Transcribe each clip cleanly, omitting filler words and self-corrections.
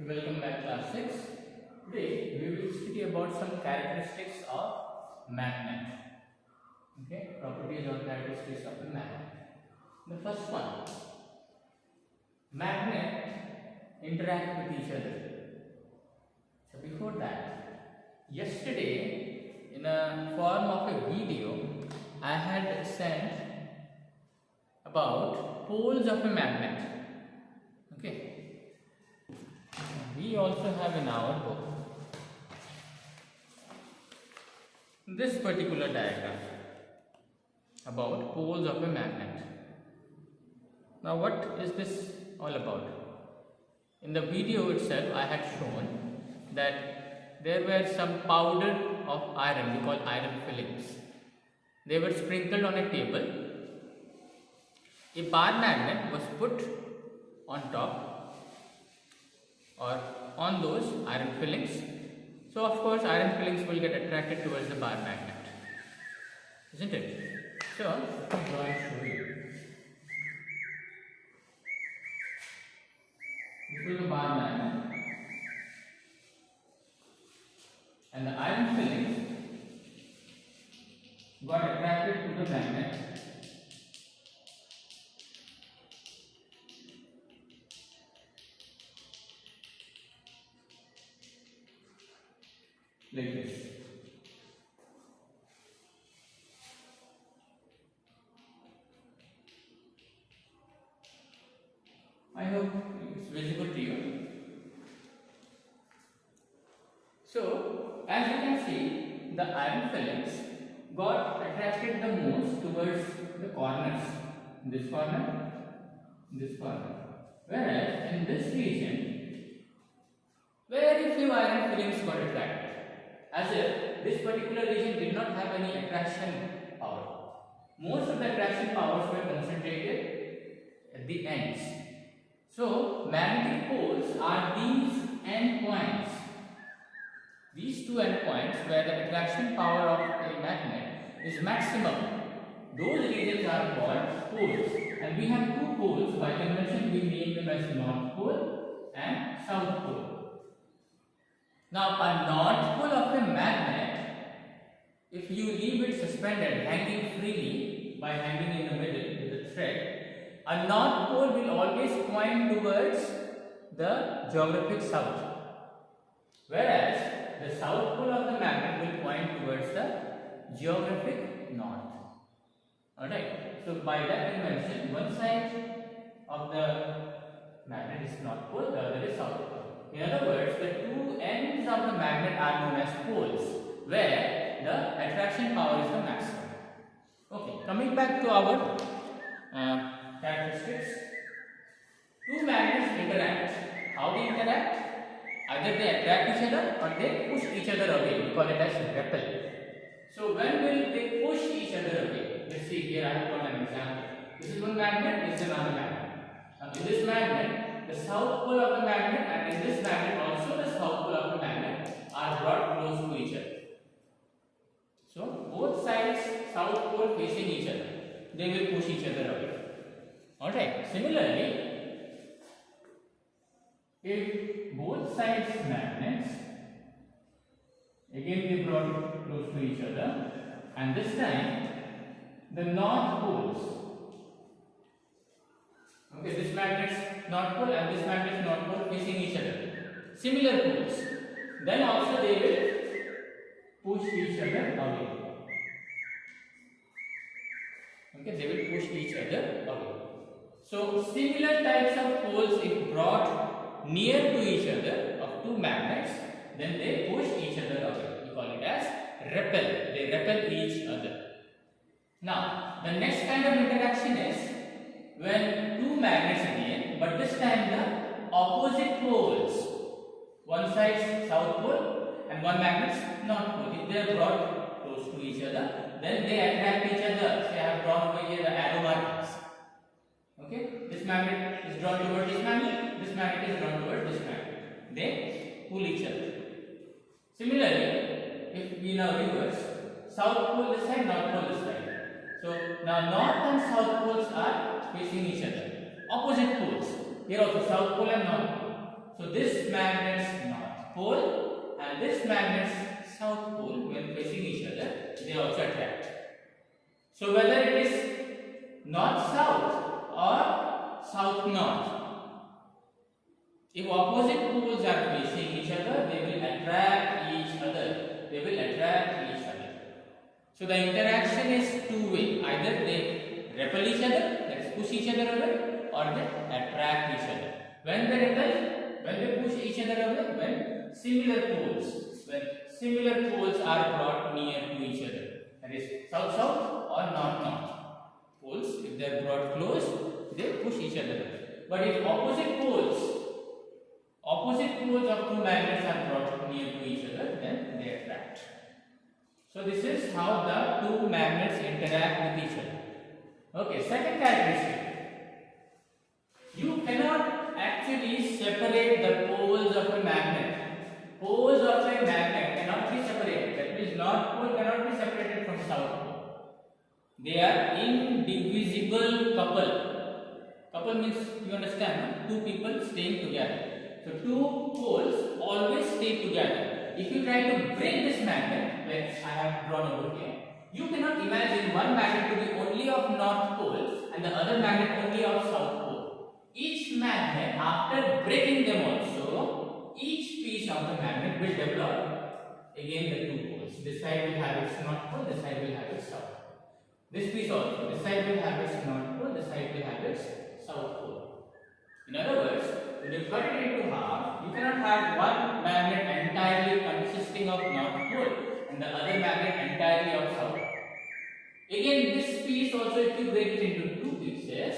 Welcome back class 6. Today we will study about some characteristics of magnet. Okay, properties or characteristics of a magnet. The first one, magnet interact with each other. So before that, yesterday in a form of a video I had sent about poles of a magnet. Okay. We also have in our book this particular diagram about poles of a magnet. Now what is this all about? In the video itself I had shown that there were some powder of iron, we call iron fillings. They were sprinkled on a table. A bar magnet was put on top or on those iron fillings. So of course iron fillings will get attracted towards the bar magnet, isn't it? So let me draw and show you. This is the bar magnet and the iron fillings got attracted to the magnet like this. I hope it's visible to you. So, as you can see, the iron fillings got attracted the most towards the corners. This corner, this corner. Whereas in this region, very few iron fillings got attracted. As if this particular region did not have any attraction power. Most of the attraction powers were concentrated at the ends. So, magnetic poles are these end points. These two end points where the attraction power of a magnet is maximum. Those regions are called poles. And we have two poles. By convention, we name them as North Pole and South Pole. Now, a north pole of a magnet, if you leave it suspended, hanging freely by hanging in the middle with a thread, a north pole will always point towards the geographic south, whereas the south pole of the magnet will point towards the geographic north. Alright, so by that convention, one side of the magnet is north pole, the other is south pole. In other words, the two ends of the magnet are known as poles, where the attraction power is the maximum. Okay, coming back to our characteristics. Two magnets interact. How they interact? Either they attract each other or they push each other away. We call it as repel. So when will they push each other away? Let's see here, I have got an example. This is one magnet, this is another magnet. Now in this magnet, the south pole of the magnet and in this magnet also the south pole of the magnet are brought close to each other. So both sides, south pole facing each other, they will push each other away. Alright, similarly, if both sides magnets, again they brought close to each other, and this time the north poles, okay, this magnet's north pole and this magnet's north pole facing each other, similar poles, then also they will push each other away. Okay, they will push each other away. So similar types of poles, if brought near to each other of two magnets, then they push each other away. We call it as repel. They repel each other. Now, the next kind of interaction is when two magnets again, but this time the opposite poles. One side south pole and one magnet's north pole. If they are brought close to each other, then they attract each other. So I have drawn over here the arrow markings. Okay, this magnet is drawn towards this magnet is drawn towards this magnet. They pull each other. Similarly, if we now reverse, south pole this side, north pole this side. So now north and south poles are facing each other. Opposite poles. Here also south pole and north pole. So this magnet's north pole and this magnet's south pole, when facing each other, they also attract. So whether it is north-south or south-north, if opposite poles are facing each other, they will attract each other. They will attract each other. So the interaction is two-way. Either they repel each other, that is push each other away, or they attract each other. When they repel, when they push each other away, when similar poles are brought near to each other, that is south-south or north-north poles, if they are brought close, they push each other away. But if opposite poles of two magnets are brought near to each other, then they attract. So this is how the two magnets interact with each other. Okay, second characteristic. You cannot actually separate the poles of a magnet. Poles of a magnet cannot be separated. That means north pole cannot be separated from south pole. They are indivisible couple. Couple means, you understand, no? Two people staying together. So two poles always stay together. If you try to break this magnet, which I have drawn over here, you cannot imagine one magnet to be only of north pole and the other magnet only of south pole. Each magnet, after breaking them also, each piece of the magnet will develop again the two poles. This side will have its north pole, this side will have its south pole. This piece also, this side will have its north pole, this side will have its south pole. In other words, when you cut it into half, you cannot have one magnet entirely consisting of north pole and the other magnet entirely of south pole. Again, this piece also, if you break it into two pieces,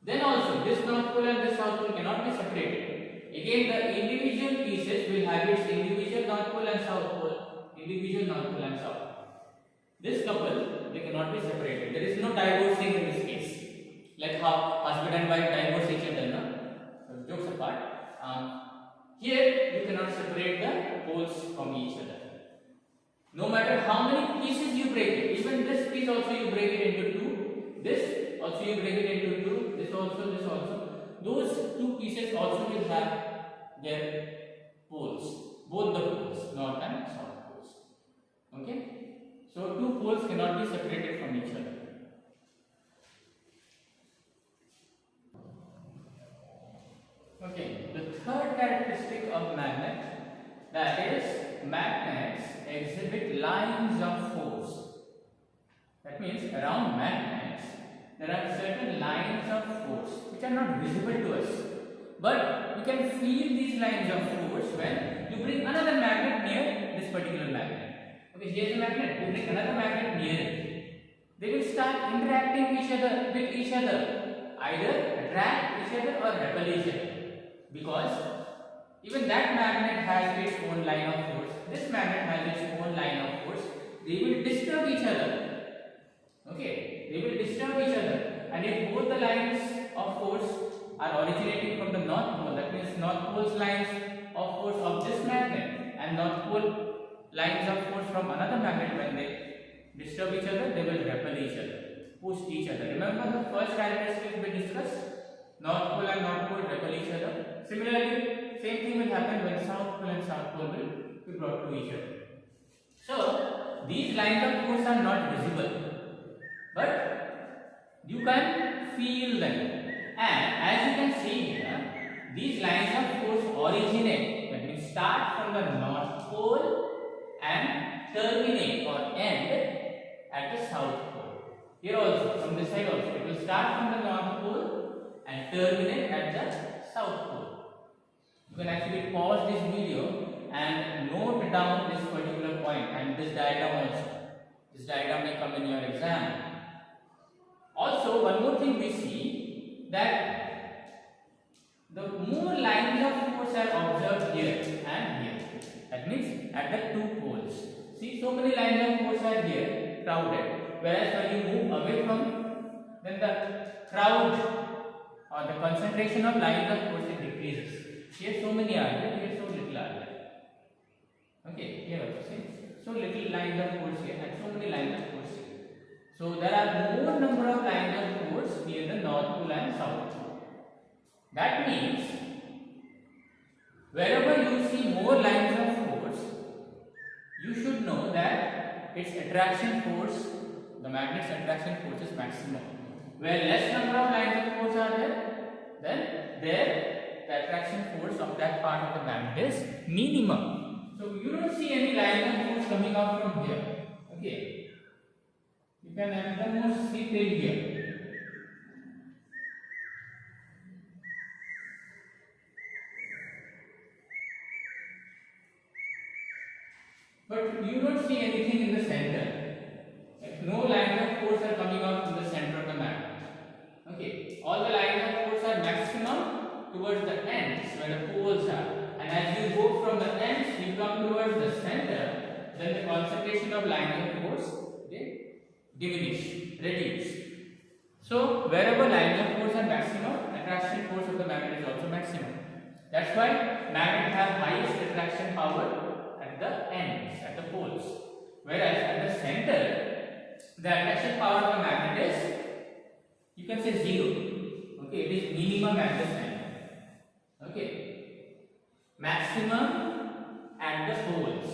then also this north pole and this south pole cannot be separated. Again, the individual pieces will have its individual north pole and south pole, individual north pole and south pole. This couple, they cannot be separated. There is no divorcing in this case. Like how husband and wife divorce each other, no? So jokes apart. Here you cannot separate the poles from each other. No matter how many pieces you break it, even this piece also you break it into two, this also you break it into two, this also, those two pieces also will have their poles, both the poles, north and south poles. Okay? So two poles cannot be separated from each other. Okay, the third characteristic of magnet, that is, magnets exhibit lines of force. That means around magnets there are certain lines of force which are not visible to us, but we can feel these lines of force when you bring another magnet near this particular magnet. Okay, here is a magnet, you bring another magnet near it. They will start interacting with each other, either attract each other or repel each other. Because even that magnet has its own line of force, this magnet has its own line of force, they will disturb each other. Okay, they will disturb each other, and if both the lines of force are originating from the north pole, that means north pole's lines of force of this magnet and north pole lines of force from another magnet, when they disturb each other, they will repel each other, push each other. Remember the first characteristic we discussed? North pole and north pole repel each other. Similarly, same thing will happen when south pole and south pole will be brought to each other. So these lines of force are not visible, but you can feel them. And as you can see here, these lines of force originate, that means start from the north pole and terminate or end at the south pole. Here also, from this side also, it will start from the north pole and terminate at the south pole. You can actually pause this video and note down this particular point and this diagram also. This diagram may come in your exam. Also, one more thing we see, that the more lines of force are observed here and here. That means at the two poles. See, so many lines of force are here, crowded. Whereas when you move away from, then the crowd or the concentration of lines of force decreases. Here so many are there, here so little are there. Okay, here also see, so little lines of force here and so many lines of force here. So there are more number of lines of force near the north pole and south pole. That means its attraction force, the magnet's attraction force is maximum. Where less number of lines of force are there, then there the attraction force of that part of the magnet is minimum. So you don't see any line of force coming out from here. Okay, you can almost see till here. But you don't see anything in the center. Like no lines of force are coming out from the center of the magnet. Okay, all the lines of force are maximum towards the ends where the poles are. And as you go from the ends, you come towards the center, then the concentration of lines of force they reduce. So wherever lines of force are maximum, attraction force of the magnet is also maximum. That's why magnet have highest attraction power at the ends, at the poles. Whereas at the center, the attraction power of the magnet is, you can say, 0. Okay, it is minimum at the center. Okay, maximum at the poles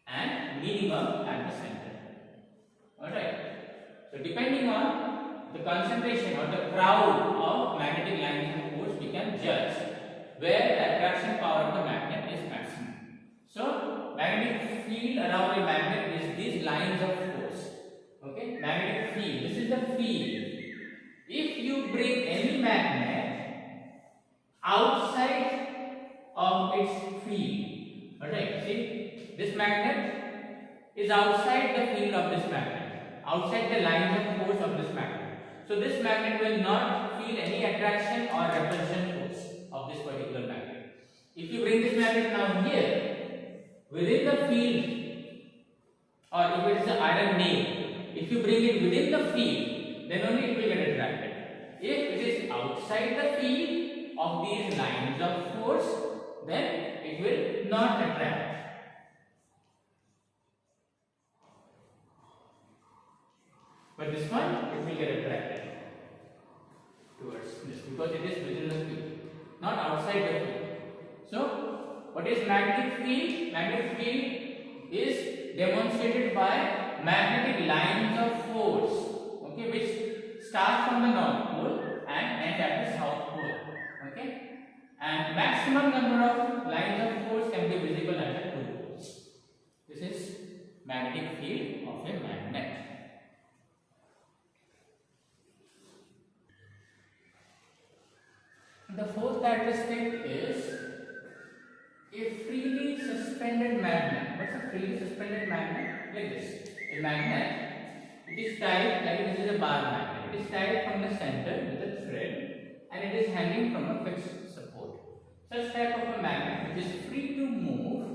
and minimum at the center. Alright, so depending on the concentration or the crowd of magnetic lines of force, we can judge where the attraction power of the magnet is maximum. So magnetic field around a magnet is these lines of force. Okay, magnetic field, this is the field. If you bring any magnet outside of its field, alright, see, this magnet is outside the field of this magnet, outside the lines of force of this magnet. So this magnet will not feel any attraction or repulsion force of this particular magnet. If you bring this magnet now here, within the field, or if it is an iron nail, if you bring it within the field, then only it will get attracted. If it is outside the field of these lines of force, then it will not attract. But this one, it will get attracted towards this because it is within the field, not outside the field. So, what is magnetic field? Magnetic field is demonstrated by magnetic lines of force, okay, which start from the North Pole and end at the South Pole. Okay, and maximum number of lines of force can be visible at the two poles. This is magnetic field of a magnet. The fourth characteristic is a freely suspended magnet. What's a freely suspended magnet? Like this. A magnet, it is tied, like this is a bar magnet. It is tied from the center with a thread and it is hanging from a fixed support. Such type of a magnet which is free to move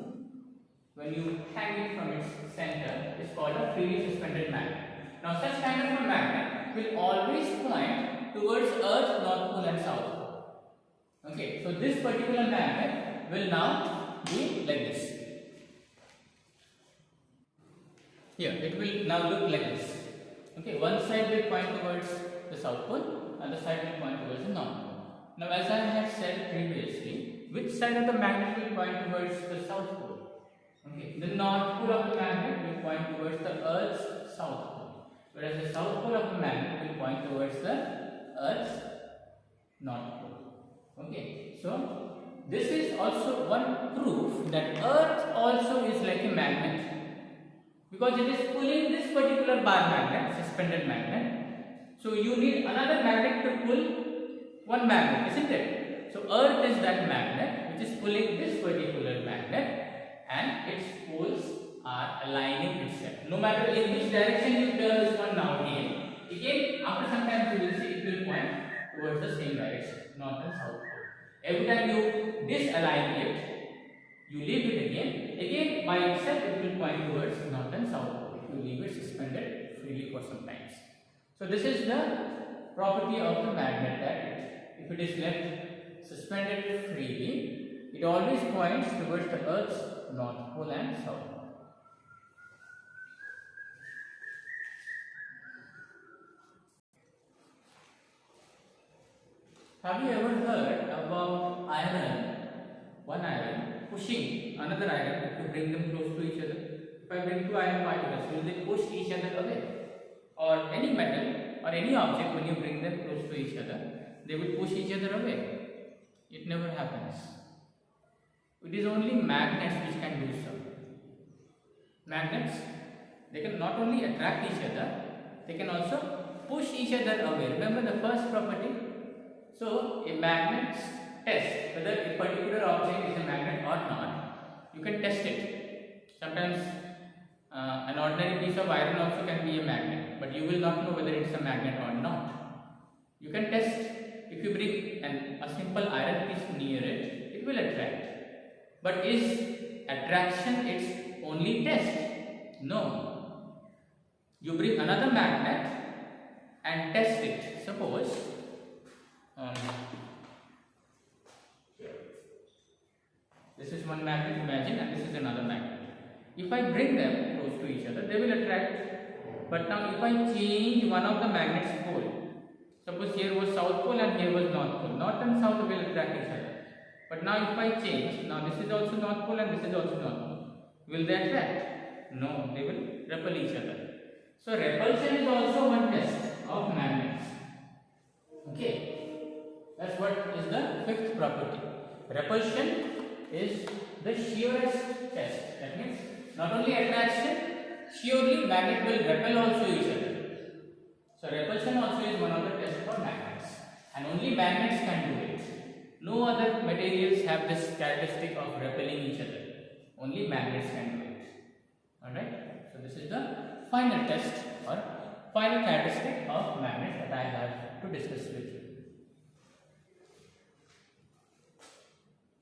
when you hang it from its center is called a freely suspended magnet. Now such kind of a magnet will always point towards Earth, North Pole and South Pole. Okay, so this particular magnet will now be like this. Here, it will now look like this. Okay, one side will point towards the South Pole, other side will point towards the North Pole. Now, as I have said previously, which side of the magnet will point towards the South Pole? Okay, the North Pole of the magnet will point towards the Earth's South Pole, whereas the South Pole of the magnet will point towards the Earth's North Pole. Okay, so this is also one proof that Earth also is like a magnet, because it is pulling this particular bar magnet, suspended magnet. So you need another magnet to pull one magnet, isn't it? So Earth is that magnet which is pulling this particular magnet and its poles are aligning itself. No matter in which direction you turn this one now again after some time you will see it will point towards the same direction, north and south pole. Every time you disalign it, you leave it again by itself it will point towards north and south pole if you leave it suspended freely for some times. So this is the property of the magnet, that if it is left suspended freely, it always points towards the Earth's north pole and south pole. Have you ever heard about one iron pushing another iron to bring them close to each other? If I bring two iron particles, will they push each other away? Or any metal or any object, when you bring them close to each other, they will push each other away. It never happens. It is only magnets which can do so. Magnets, they can not only attract each other, they can also push each other away. Remember the first property? So, a magnet's test whether a particular object is a magnet or not, you can test it. Sometimes an ordinary piece of iron also can be a magnet, but you will not know whether it's a magnet or not. You can test. If you bring a simple iron piece near it, it will attract. But is attraction its only test? No. You bring another magnet and test it. Suppose this is one magnet, imagine, and this is another magnet. If I bring them close to each other, they will attract. But now if I change one of the magnet's pole, suppose here was south pole and here was north pole. North and south will attract each other. But now if I change, now this is also north pole and this is also north pole. Will they attract? No, they will repel each other. So repulsion is also one test of magnets. Okay, that's what is the fifth property. Repulsion is the sheerest test. That means not only attraction, surely magnet will repel also each other. So repulsion also is one of the tests for magnets, and only magnets can do it. No other materials have this characteristic of repelling each other. Only magnets can do it. Alright, so this is the final test or final characteristic of magnets that I have to discuss with you.